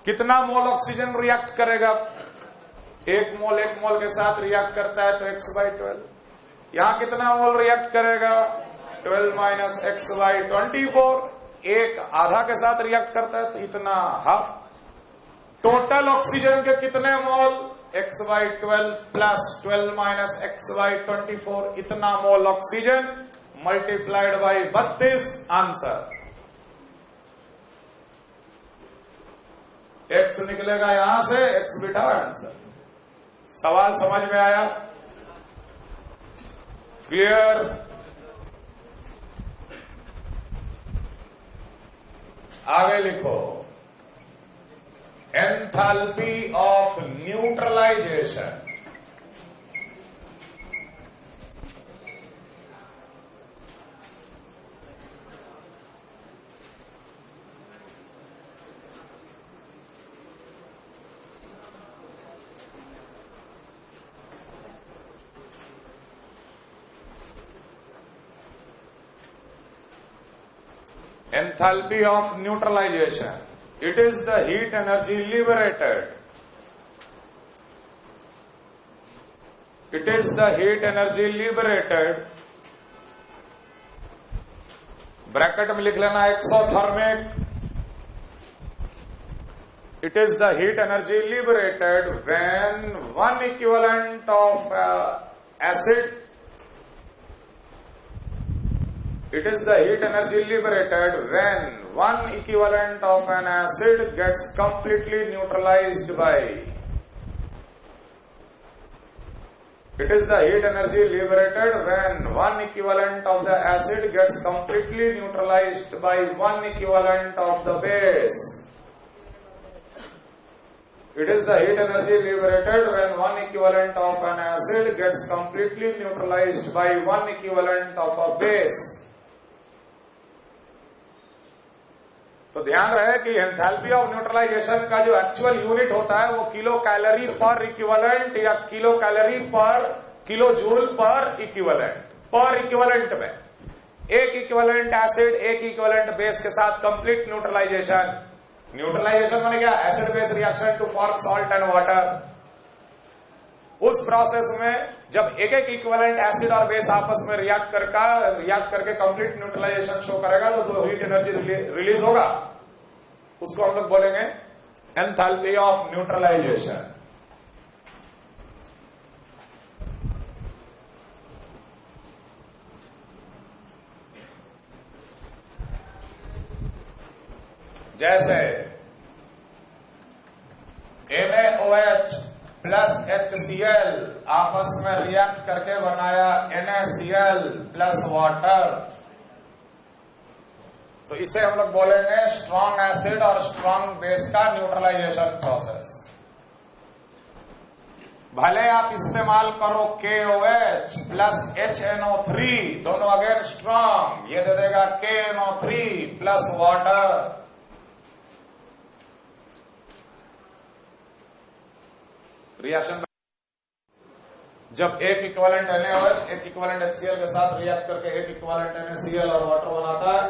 कितना मोल ऑक्सीजन रिएक्ट करेगा? 1 मोल 1 मोल के साथ रिएक्ट करता है तो x/12। यहां कितना मोल रिएक्ट करेगा? 12 माइनस x/24। 1 आधा के साथ रिएक्ट करता है तो इतना हाफ। टोटल ऑक्सीजन के कितने मोल? x/12 प्लस 12 माइनस x/24, इतना मोल oxygen multiplied by 32। Answer x निकलेगा यहां से, x बिठा आंसर। सवाल समझ में आया? क्लियर? आगे लिखो, enthalpy of neutralization. Enthalpy of neutralization. It is the heat energy liberated. It is the heat energy liberated. Bracket में लिख लेना exothermic. It is the heat energy liberated when one equivalent of acid. It is the heat energy liberated when one equivalent of an acid gets completely neutralized by. It is the heat energy liberated when one equivalent of the acid gets completely neutralized by one equivalent of the base. It is the heat energy liberated when one equivalent of an acid gets completely neutralized by one equivalent of a base. तो ध्यान रहे कि enthalpy of neutralisation का जो actual unit होता है वो kilo calorie per equivalent या kilo calorie per kilo joule per equivalent में एक इक्विवेलेंट एसिड एक इक्विवेलेंट बेस के साथ कंप्लीट न्यूट्रलाइजेशन माने क्या? Acid base reaction to form salt and water. उस प्रोसेस में जब एक एक इक्विवेलेंट एसिड और बेस आपस में रिएक्ट करके कंप्लीट न्यूट्रलाइजेशन शो करेगा तो जो हीट एनर्जी रिलीज होगा उसको हम लोग बोलेंगे एंथैल्पी ऑफ न्यूट्रलाइजेशन। जैसे NaOH प्लस HCl आपस में रिएक्ट करके बनाया NaCl प्लस वाटर, तो इसे हम लोग बोलेंगे स्ट्रॉन्ग एसिड और स्ट्रॉन्ग बेस का न्यूट्रलाइजेशन प्रोसेस। भले आप इस्तेमाल करो KOH प्लस HNO3, दोनों अगेन स्ट्रॉन्ग, ये दे देगा KNO3 प्लस वाटर। रिएक्शन जब एक इक्विवेलेंट NaOH एक इक्विवेलेंट HCl के साथ रिएक्ट करके एक इक्विवेलेंट NaCl और वाटर बनाता है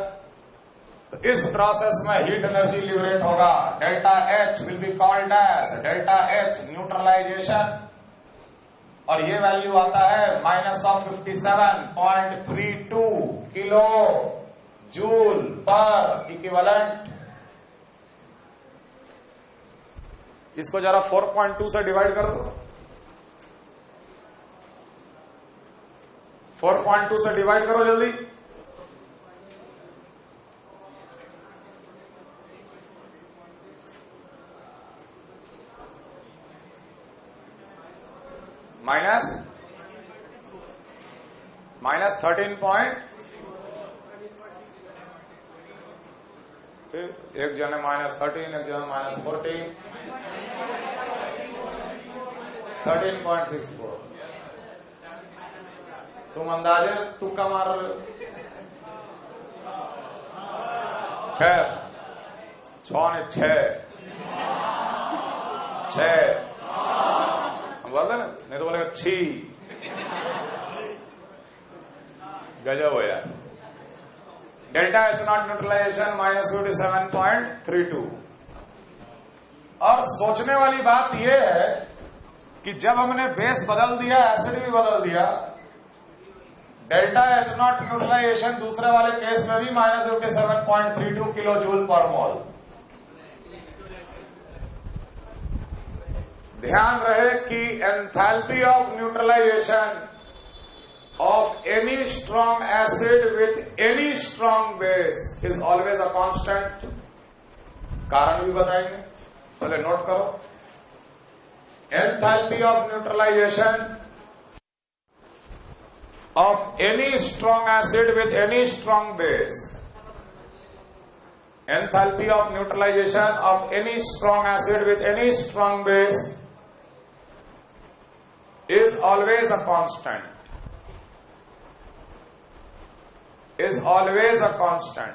तो इस प्रोसेस में हीट एनर्जी लिबरेट होगा। Delta H will be called as delta H neutralization और ये वैल्यू आता है -57.32 किलो जूल पर इक्विवेलेंट। इसको जरा 4.2 से डिवाइड कर दो। 4.2 से डिवाइड करो जल्दी। माइनस 13. एक जने -13, एक जने -14, 13.64। तुम अंदाजे तुक्का मार रहे हो। खैर 6 ने 6 हम बोलते ना, नहीं तो बोलेगा 6। गजब हो यार। Delta H0 neutralization -57.32। और सोचने वाली बात यह है कि जब हमने बेस बदल दिया, एसिड भी बदल दिया, डेल्टा H0 न्यूट्रलाइजेशन दूसरे वाले केस में भी -57.32 किलो जूल पर मोल। ध्यान रहे कि enthalpy of neutralization of any strong acid with any strong base is always a constant। कारण भी बताएंगे, पहले नोट करो। Enthalpy of neutralization of any strong acid with any strong base, enthalpy of neutralization of any strong acid with any strong base is always a constant, is always a constant,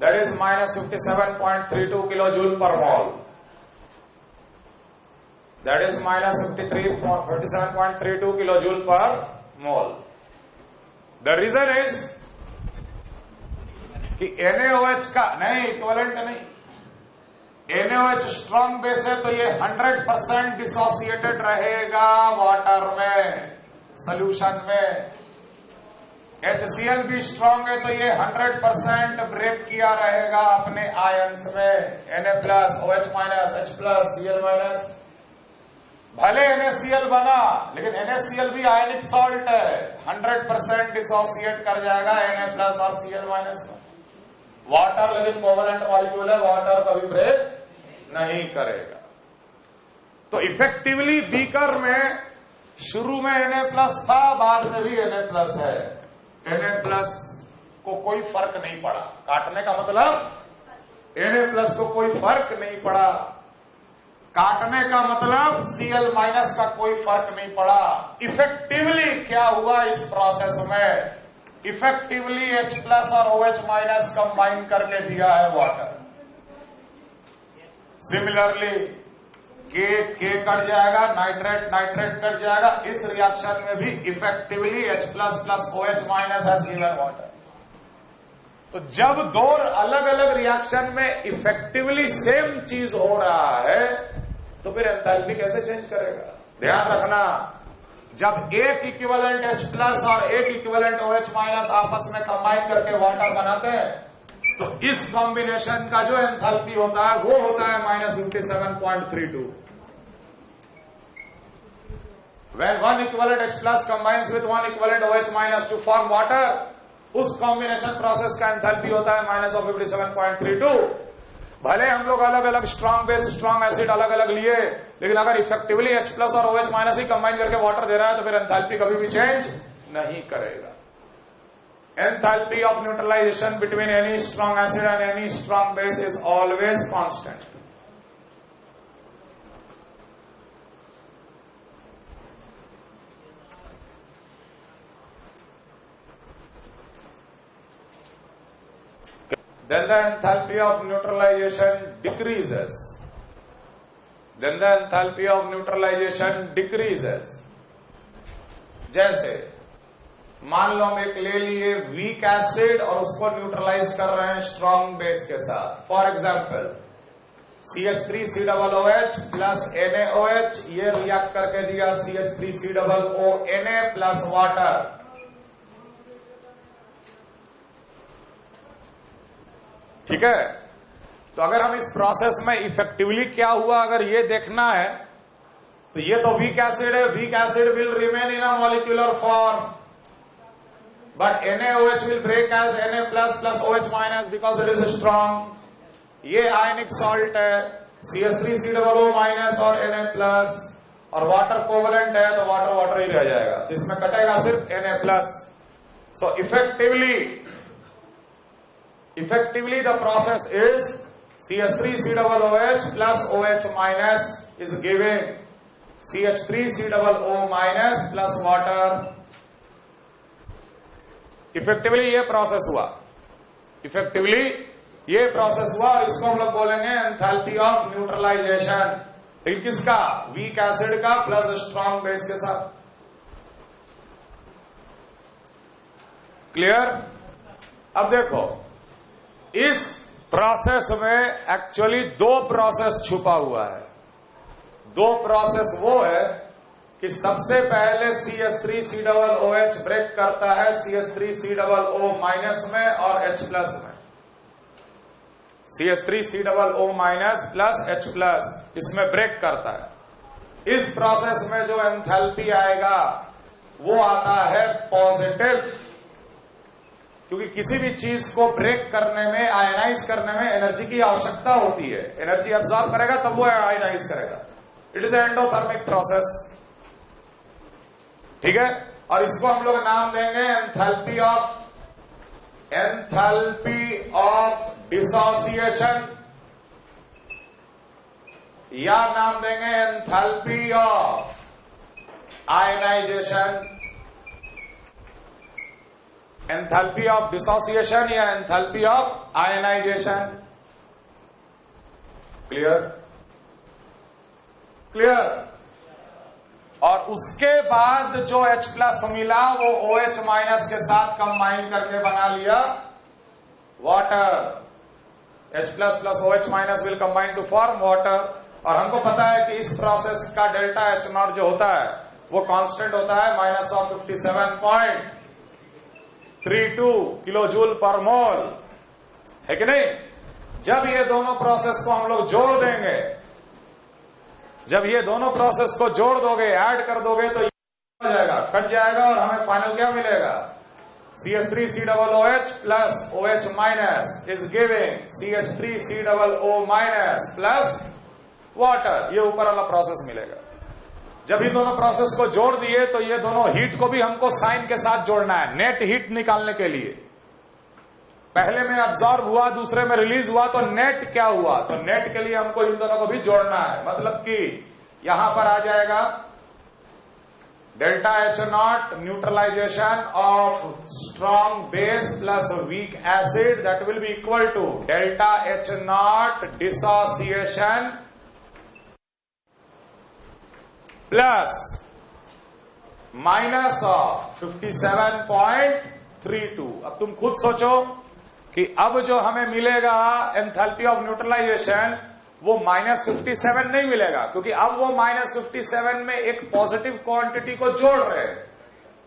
that is -57.32 kilojoule per mole, that is -57.32 kilojoule per mole। The reason is कि NaOH का नहीं, equivalent नहीं, NaOH strong base है तो ये 100% dissociated रहेगा water में, solution में। HCl भी स्ट्रॉन्ग है तो ये 100% ब्रेक किया रहेगा अपने आयंस में, Na+, OH-, H+, Cl-। भले NaCl बना लेकिन NaCl भी आयनिक सॉल्ट है, 100% डिसोसिएट कर जाएगा Na+ और Cl- का। वाटर लेकिन कोवलेंट मॉलिक्यूल है, वाटर कभी ब्रेक नहीं करेगा। तो इफेक्टिवली बीकर में शुरू में Na+ था, बाद में भी Na+ है। Na+ को कोई फर्क नहीं पड़ा, काटने का मतलब Na+ को कोई फर्क नहीं पड़ा, काटने का मतलब Cl- का कोई फर्क नहीं पड़ा। इफेक्टिवली क्या हुआ इस प्रोसेस में, इफेक्टिवली H+ और OH- कंबाइन करके दिया है वाटर। सिमिलरली के कट जाएगा, नाइट्रेट कट जाएगा, इस रिएक्शन में भी effectively H+ OH- has given water. तो जब दो अलग अलग रिएक्शन में इफेक्टिवली सेम चीज हो रहा है तो फिर एंथैल्पी कैसे चेंज करेगा। ध्यान रखना, जब एक इक्विवेलेंट H+ और एक इक्विवेलेंट OH- आपस में कंबाइन करके वाटर बनाते हैं तो इस कॉम्बिनेशन का जो एंथैल्पी होता है वो होता है -57.32। When one equivalent H+ combines with one equivalent OH- to form water, उस कॉम्बिनेशन प्रोसेस का एंथैल्पी होता है -57.32। भले हम लोग अलग अलग स्ट्रॉन्ग बेस, स्ट्रॉन्ग एसिड अलग अलग लिए, लेकिन अगर इफेक्टिवली H+ और OH- ही कंबाइन करके वाटर दे रहा है तो फिर एंथैल्पी कभी भी चेंज नहीं करेगा। Enthalpy of neutralization between any strong acid and any strong base is always constant. Then the enthalpy of neutralization decreases. Then the enthalpy of neutralization decreases. जैसे मान लो हम एक ले लिए वीक एसिड और उसको न्यूट्रलाइज कर रहे हैं स्ट्रॉन्ग बेस के साथ। For example CH3COOH plus NaOH, ये रिएक्ट करके दिया CH3COONA प्लस वाटर। ठीक है, तो अगर हम इस प्रोसेस में इफेक्टिवली क्या हुआ अगर ये देखना है तो ये तो वीक एसिड है, weak acid will remain in a molecular form but NaOH will break as Na+ plus OH- because it is strong. ये आयनिक सॉल्ट है CH3COO- और Na+ और वाटर कोवलेंट है तो वाटर वाटर ही रह जाएगा, इसमें कटेगा सिर्फ Na+। So Effectively, the process is CH3COOH plus OH- is giving CH3COO- plus water। Effectively ये प्रोसेस हुआ, इफेक्टिवली ये प्रोसेस हुआ और इसको हम लोग बोलेंगे एंथैल्पी ऑफ न्यूट्रलाइजेशन। किसका, वीक एसिड का प्लस स्ट्रॉन्ग बेस के साथ। क्लियर? अब देखो, इस प्रोसेस में एक्चुअली दो प्रोसेस छुपा हुआ है। दो प्रोसेस वो है कि सबसे पहले CH3COOH ब्रेक करता है CH3COO माइनस में और H प्लस में। CH3COO minus plus H plus इसमें ब्रेक करता है। इस प्रोसेस में जो एंथैल्पी आएगा वो आता है पॉजिटिव, क्योंकि किसी भी चीज को ब्रेक करने में, आयनाइज करने में एनर्जी की आवश्यकता होती है। एनर्जी अब्सॉर्ब करेगा तब वो आयनाइज करेगा। इट इज एंडोथर्मिक प्रोसेस, ठीक है। और इसको हम लोग नाम देंगे एंथैल्पी ऑफ डिसोसिएशन, या नाम देंगे enthalpy of ionisation. Enthalpy of dissociation या enthalpy of ionisation. Clear? Clear? और उसके बाद जो H प्लस मिला वो OH माइनस के साथ कंबाइन करके बना लिया water. H plus plus OH minus will combine to form water. और हमको पता है कि इस प्रोसेस का डेल्टा H नॉट जो होता है वो कांस्टेंट होता है -57.32 किलो जूल पर मोल, है कि नहीं? जब ये दोनों प्रोसेस को हम लोग जोड़ देंगे, जब ये दोनों प्रोसेस को जोड़ दोगे, ऐड कर दोगे तो ये हो जाएगा, कट जाएगा और हमें फाइनल क्या मिलेगा? CH3COOH plus OH minus is giving CH3COO minus plus water. ये ऊपर वाला प्रोसेस मिलेगा। जब ये दोनों प्रोसेस को जोड़ दिए तो ये दोनों हीट को भी हमको साइन के साथ जोड़ना है, नेट हीट निकालने के लिए। पहले में अब्सॉर्ब हुआ, दूसरे में रिलीज हुआ, तो नेट क्या हुआ? तो नेट के लिए हमको इन दोनों को भी जोड़ना है। मतलब कि यहां पर आ जाएगा delta H naught neutralization of strong base plus weak acid, that will be equal to delta H naught dissociation plus minus of 57.32। अब तुम खुद सोचो कि अब जो हमें मिलेगा एंथैल्पी ऑफ न्यूट्रलाइजेशन वो -57 नहीं मिलेगा, क्योंकि अब वो -57 में एक पॉजिटिव क्वांटिटी को जोड़ रहे हैं,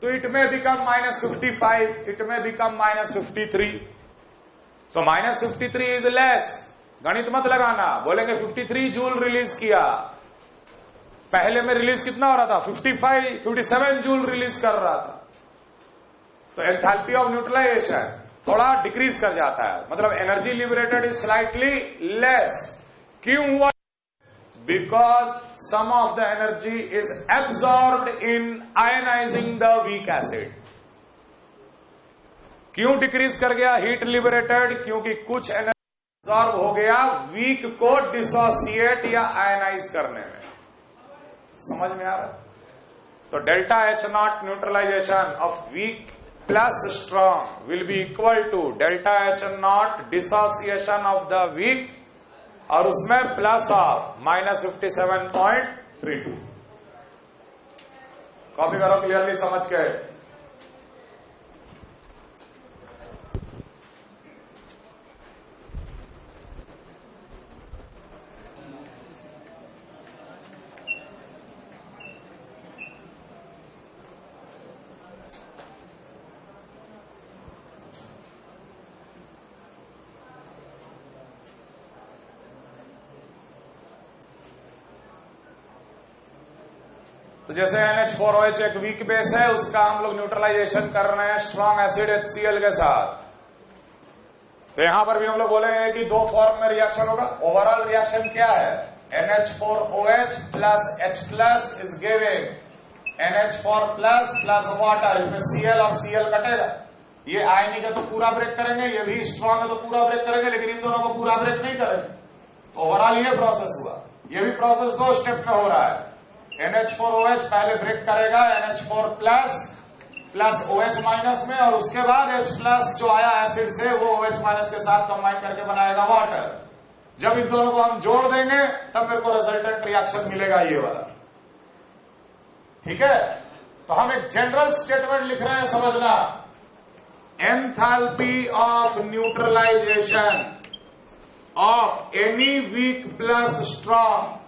तो इट में बिकम -55, इट में बिकम -53। तो -53 इज लेस। गणित मत लगाना, बोलेंगे 53 जूल रिलीज किया, पहले में रिलीज कितना हो रहा था? 57 जूल रिलीज कर रहा था। तो एंथैल्पी ऑफ न्यूट्रलाइजेशन थोड़ा डिक्रीज कर जाता है, मतलब energy liberated is slightly less. क्यों हुआ? Because some of the energy is absorbed in ionizing the weak acid. क्यों डिक्रीज कर गया हीट लिबरेटेड? क्योंकि कुछ एनर्जी एब्सॉर्ब हो गया वीक को डिसोसिएट या आयनाइज करने में। समझ में आ रहा है? तो delta H naught neutralization of weak plus strong will be equal to delta H naught dissociation of the weak, और उसमें प्लस ऑफ -57.32। कॉपी करो क्लियरली समझ के। तो जैसे NH4OH एक वीक बेस है, उसका हम लोग न्यूट्रलाइजेशन कर रहे हैं स्ट्रॉन्ग एसिड HCl के साथ। तो यहां पर भी हम लोग बोलेंगे कि दो फॉर्म में रिएक्शन होगा। ओवरऑल रिएक्शन क्या है? NH4OH plus H plus is giving NH4 plus plus water. इसमें Cl और Cl कटेगा। ये आयनिक है तो पूरा ब्रेक करेंगे, ये भी स्ट्रॉन्ग है तो पूरा ब्रेक करेंगे, लेकिन इन दोनों को पूरा ब्रेक नहीं करेंगे। तो ओवरऑल ये प्रोसेस हुआ। ये भी प्रोसेस दो स्टेप में हो रहा है। NH4OH पहले ब्रेक करेगा NH4 प्लस OH माइनस में, और उसके बाद H प्लस जो आया एसिड से वो OH माइनस के साथ कंबाइन करके बनाएगा वाटर। जब इन दोनों को हम जोड़ देंगे तब मेरे को रिजल्टेंट रिएक्शन मिलेगा ये वाला। ठीक है? तो हम एक जनरल स्टेटमेंट लिख रहे हैं, समझना। enthalpy of neutralization of any weak plus strong,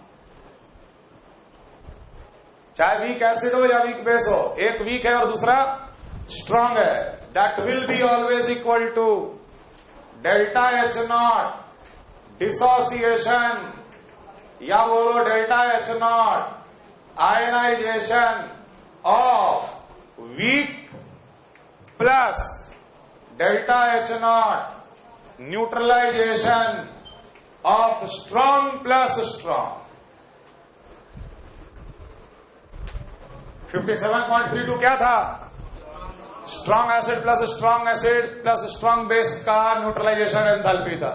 चाहे वीक एसिड हो या वीक बेस हो, एक वीक है और दूसरा स्ट्रांग है, that will be always equal to delta H naught dissociation, या बोलो delta H naught ionization of weak plus delta H naught neutralization of strong plus strong. 57.32 क्या था? Strong acid plus strong base का neutralization enthalpy था।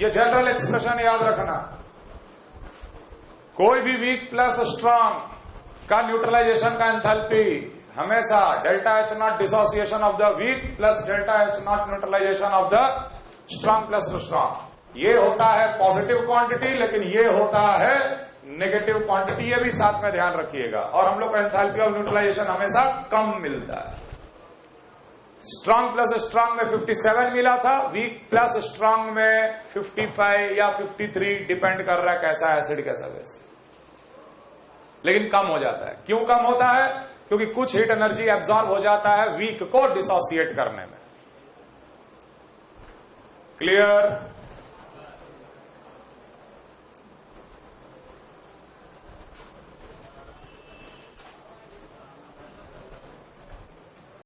ये general expression याद रखना, कोई भी वीक प्लस स्ट्रांग का न्यूट्रलाइजेशन का एंथैल्पी हमेशा delta H naught dissociation of the weak plus delta H naught neutralization of the strong plus strong. ये होता है पॉजिटिव क्वांटिटी, लेकिन ये होता है नेगेटिव क्वांटिटी, ये भी साथ में ध्यान रखिएगा। और हम लोग को एंथैल्पी ऑफ न्यूट्रलाइजेशन हमेशा कम मिलता है। स्ट्रांग प्लस स्ट्रांग में 57 मिला था, वीक प्लस स्ट्रांग में 55 या 53, डिपेंड कर रहा है कैसा एसिड कैसा बेस, लेकिन कम हो जाता है। क्यों कम होता है? क्योंकि कुछ हीट एनर्जी एब्जॉर्ब हो जाता है वीक को डिसोसिएट करने में। क्लियर?